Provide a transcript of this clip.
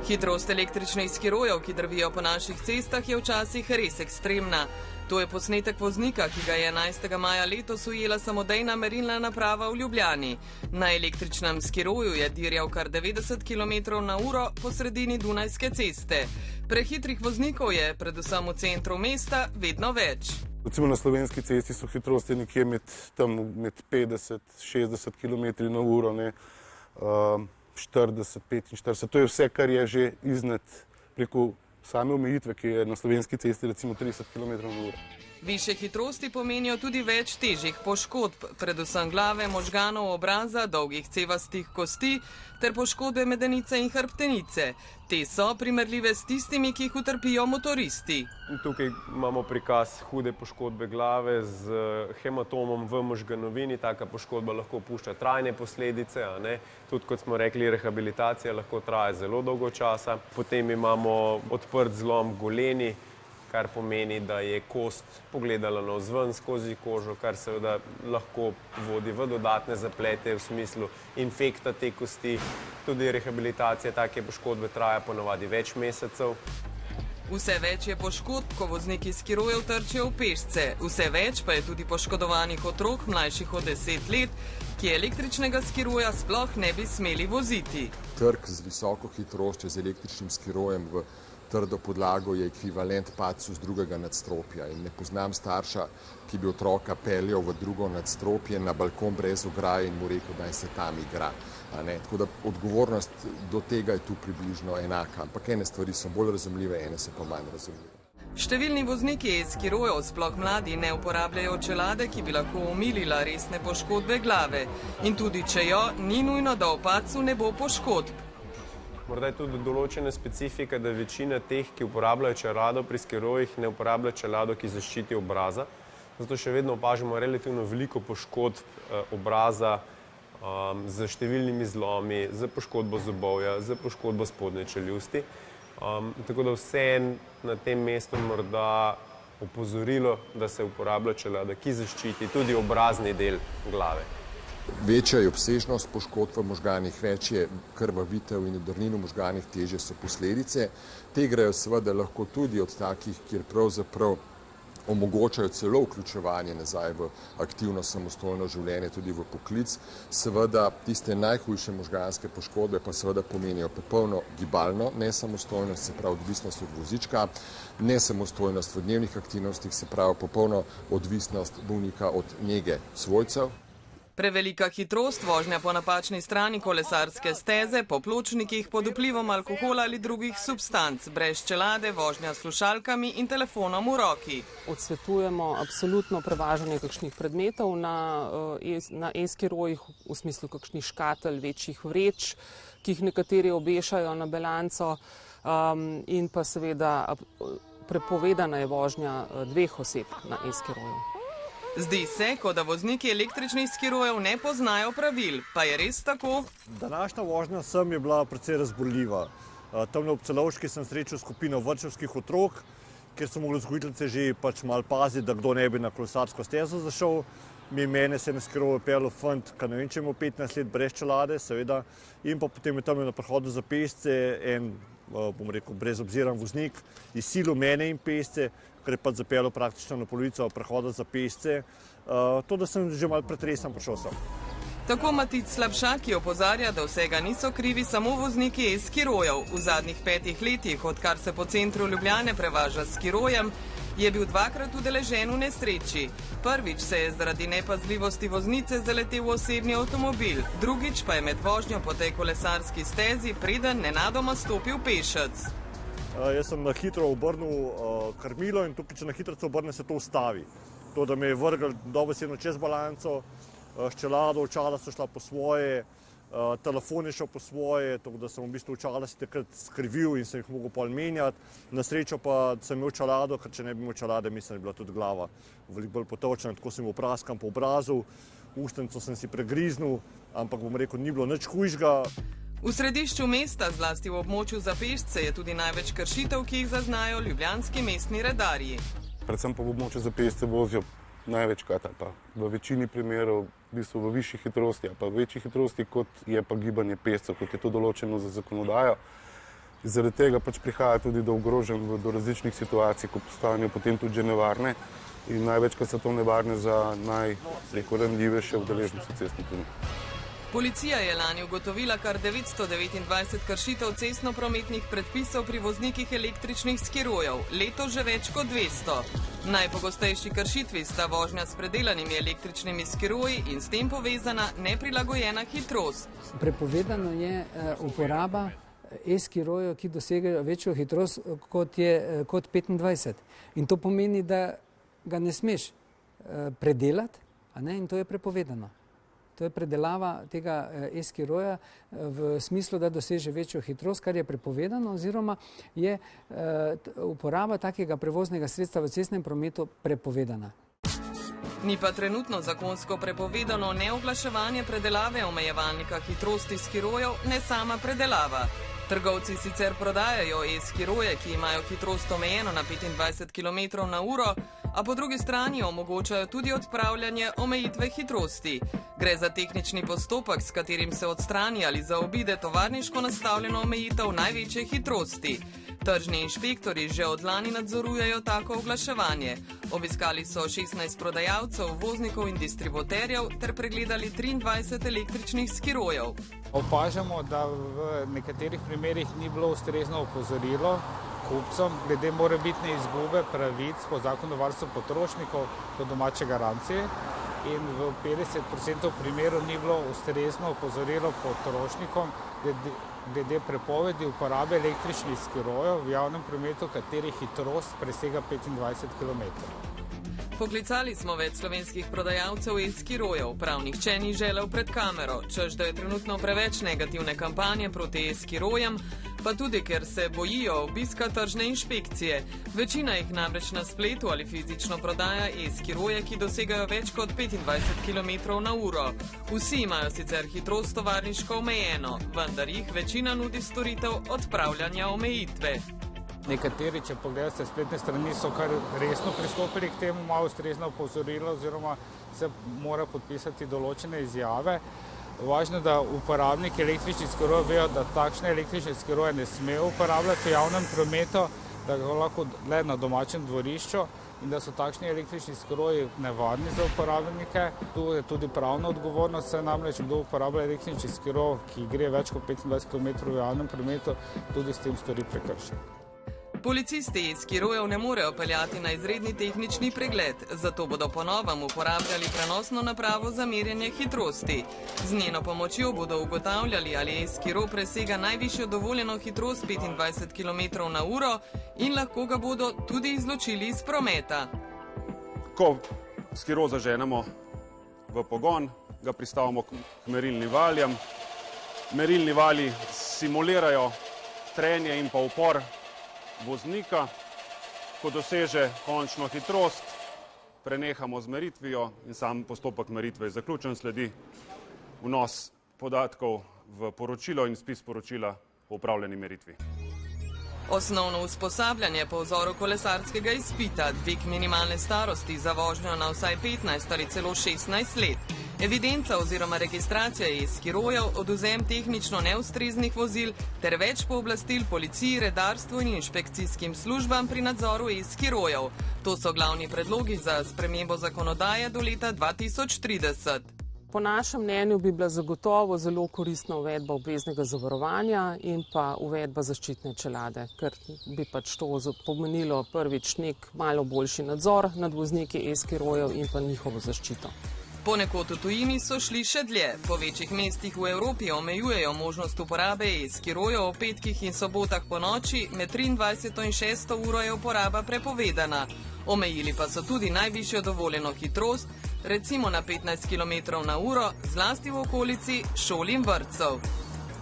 Hitrost električnih skirojev, ki drvijo po naših cestah, je včasih res ekstremna. To je posnetek voznika, ki ga je 11. maja letos ujela samodejna merilna naprava v Ljubljani. Na električnem skiroju je dirjal kar 90 km/h po sredini Dunajske ceste. Prehitrih voznikov je, predvsem v centru mesta, vedno več. Recimo na slovenski cesti so hitrosti nekje med 50-60 km/h, 40-45. To je vse, kar je že iznad preko same omejitve, ki je na slovenski cesti recimo 30 km/h. Višje hitrosti pomenijo tudi več težjih poškodb, predvsem glave, možganov, obraza, dolgih cevastih kosti ter poškodbe medenice in hrbtenice. Te so primerljive s tistimi, ki jih utrpijo motoristi. Tukaj imamo prikaz hude poškodbe glave z hematomom v možganovini. Taka poškodba lahko pušča trajne posledice, Tudi, kot smo rekli, rehabilitacija lahko traja zelo dolgo časa. Potem imamo odprt zlom goleni, kar pomeni, da je kost pogledala navzven skozi kožo, kar seveda lahko vodi v dodatne zaplete v smislu infekta te kosti. Tudi rehabilitacija take poškodbe traja ponavadi več mesecev. Vse več je poškodb, ko vozniki skirojev trčijo v pešce. Vse več pa je tudi poškodovanih otrok mlajših od 10 let, ki električnega skiroja sploh ne bi smeli voziti. Trk z visoko hitrostjo z električnim skirojem v trdo podlago je ekvivalent padcu z drugega nadstropja in ne poznam starša, ki bi otroka peljal v drugo nadstropje na balkon brez ograje in mu rekel, da se tam igra. Tako da odgovornost do tega je tu približno enaka, ampak ene stvari so bolj razumljive, ene so pa manj razumljive. Številni vozniki skirojev, sploh mladi, ne uporabljajo čelade, ki bi lahko omilila resne poškodbe glave. In tudi če jo, ni nujno, da v padcu ne bo poškodb. Morda je tudi določena specifika, da večina teh, ki uporabljajo čelado pri skirojih, ne uporablja čelado, ki zaščiti obraza. Zato še vedno opažamo relativno veliko poškodb obraza z številnimi zlomi, z poškodbo zobovja, z poškodbo spodnje čeljusti. Tako da vseeno na tem mestu morda opozorilo, da se uporablja čelada, ki zaščiti tudi obrazni del glave. Večja je obsežnost poškodb v možganih, več je krvavitev in udarnin v možganih, težje so posledice. Te grejo seveda lahko tudi od takih, kjer pravzaprav omogočajo celo vključevanje nazaj v aktivno samostojno življenje, tudi v poklic. Seveda tiste najhujše možganske poškodbe pa seveda pomenijo popolno gibalno nesamostojnost, se pravi odvisnost od vozička, nesamostojnost v dnevnih aktivnostih, se pravi popolno odvisnost bolnika od nege svojcev. Prevelika hitrost, vožnja po napačni strani kolesarske steze, po pločnikih, pod vplivom alkohola ali drugih substanc, brez čelade, vožnja s slušalkami in telefonom v roki. Odsvetujemo absolutno prevažanje kakšnih predmetov na e-skirojih, v smislu kakšnih škatelj, večjih vreč, ki jih nekateri obešajo na belanco, in pa seveda prepovedana je vožnja dveh oseb na e-skiroju. Zdi se, kot da vozniki električnih skirojev ne poznajo pravil. Pa je res tako? Današnja vožnja sem je bila precej razburljiva. Tam na Obcelovški sem srečal skupino vrtčevskih otrok, kjer so mogli vzgojiteljice že malo paziti, da kdo ne bi na kolesarsko stezo zašel. Mene se je na skiroju peljal fant, ki ne vem, če ima 15 let, brez čelade, seveda. In pa potem je tam na prehodu za pešce en, brezobziran voznik izsilil mene in pešce, ker je zapeljal praktično na polovico prehoda za pešce. To, da sem že malo pretresan, prišel sem. Tako Matic Slabšak, ki opozarja, da vsega niso krivi samo vozniki e-skirojev. V zadnjih 5 letih, odkar se po centru Ljubljane prevaža s skirojem, je bil 2-krat udeležen v nesreči. Prvič se je zaradi nepazljivosti voznice zaletel v osebni avtomobil, drugič pa je med vožnjo po tej kolesarski stezi preden nenadoma stopil pešec. Jaz sem na hitro obrnil krmilo in tukaj, če na hitro se obrne, se to ustavi. To, da me je vrgel dobesedno čez balanco, s čelado, očala so šla po svoje, telefon je šel po svoje, tako da sem v bistvu očala si takrat skrivil in sem jih mogel pol menjati. Na srečo pa sem imel čelado, ker če ne bi imel čelade, mislim, da je bila tudi glava veliko bolj potočena, tako sem opraskan po obrazu, ustnico sem si pregriznil, ampak bom rekel, ni bilo nič hujšega. V središču mesta, zlasti v območju za pešce, je tudi največ kršitev, ki jih zaznajo ljubljanski mestni redarji. Predvsem pa v območju za pešce vozijo največkrat, pa v večini primerov v višji hitrosti, pa v večji hitrosti, kot je pa gibanje pešcev, kot je to določeno za zakonodajo. Zaradi tega pač prihaja tudi do ogrožanj, do različnih situacij, ko postanejo potem tudi že nevarne in največkrat so to nevarne za najranljivejše udeležence cestnih prometov. Policija je lani ugotovila kar 929 kršitev cestno-prometnih predpisov pri voznikih električnih skirojev, letos že več kot 200. Najpogostejši kršitvi sta vožnja s predelanimi električnimi skiroji in s tem povezana neprilagojena hitrost. Prepovedano je uporaba e-skirojev, ki dosegajo večjo hitrost kot 25. In to pomeni, da ga ne smeš predelati, in to je prepovedano. To je predelava tega e-skiroja v smislu, da doseže večjo hitrost, kar je prepovedano, oziroma je uporaba takega prevoznega sredstva v cestnem prometu prepovedana. Ni pa trenutno zakonsko prepovedano ne oglaševanje predelave omejevalnika hitrosti skirojev, ne sama predelava. Trgovci sicer prodajajo e-skiroje, ki imajo hitrost omejeno na 25 km/h, a po drugi strani omogočajo tudi odpravljanje omejitve hitrosti. Gre za tehnični postopek, s katerim se odstrani ali zaobide tovarniško nastavljeno omejitev največje hitrosti. Tržni inšpektorji že od lani nadzorujejo tako oglaševanje. Obiskali so 16 prodajalcev, voznikov in distributerjev ter pregledali 23 električnih skirojev. Opažamo, da v nekaterih primerih ni bilo ustrezno opozorilo kupcem glede morebitne izgube pravic po zakonu o varstvu potrošnikov do domače garancije in v 50% primerov ni bilo ustrezno opozorilo potrošnikom glede prepovedi uporabe električnih skirojev v javnem prometu, katerih hitrost presega 25 km. Poklicali smo več slovenskih prodajalcev e-skirojev, prav nihče ni želel pred kamero, češ da je trenutno preveč negativne kampanje proti e-skirojem, pa tudi ker se bojijo obiska tržne inšpekcije. Večina jih namreč na spletu ali fizično prodaja e-skiroje, ki dosegajo več kot 25 km/h. Vsi imajo sicer hitrost tovarniško omejeno, vendar jih večina nudi storitev odpravljanja omejitve. Nekateri, če pogledate spletne strani, so kar resno pristopili k temu, malo ustrezno opozorilo oziroma se mora podpisati določene izjave. Važno je, da uporabniki električnih skirojev vejo, da takšne električne skiroje ne smejo uporabljati v javnem prometu, da ga lahko le na domačem dvorišču in da so takšni električni skiroji nevarni za uporabnike. Tu je tudi pravna odgovornost, saj namreč kdo uporablja električni skiroj, ki gre več kot 25 km v javnem prometu, tudi s tem stori prekršek. Policisti e-skirojev ne morejo peljati na izredni tehnični pregled, zato bodo po novem uporabljali prenosno napravo za merjenje hitrosti. Z njeno pomočjo bodo ugotavljali, ali e-skiro presega najvišjo dovoljeno hitrost 25 km/h in lahko ga bodo tudi izločili iz prometa. Ko skiro zaženemo v pogon, ga pristavimo k merilnim valjem. Merilni valji simulirajo trenje in pa upor voznika. Ko doseže končno hitrost, prenehamo z meritvijo in sam postopek meritve je zaključen, sledi vnos podatkov v poročilo in spis poročila o opravljeni meritvi. Osnovno usposabljanje po vzoru kolesarskega izpita, dvig minimalne starosti za vožnjo na vsaj 15 ali celo 16 let, evidenca oziroma registracija e-skirojev, odvzem tehnično neustreznih vozil ter več pooblastil policiji, redarstvu in inšpekcijskim službam pri nadzoru e-skirojev. To so glavni predlogi za spremembo zakonodaje do leta 2030. Po našem mnenju bi bila zagotovo zelo koristna uvedba obveznega zavarovanja in pa uvedba zaščitne čelade, ker bi pač to pomenilo prvič nek malo boljši nadzor nad vozniki e-skirojev in pa njihovo zaščito. Ponekod v tujini so šli še dlje. Po večjih mestih v Evropi omejujejo možnost uporabe e-skirojev o petkih in sobotah po noči, med 23. in 6. uro je uporaba prepovedana. Omejili pa so tudi najvišjo dovoljeno hitrost, recimo na 15 km/h, zlasti v okolici šol in vrtcev.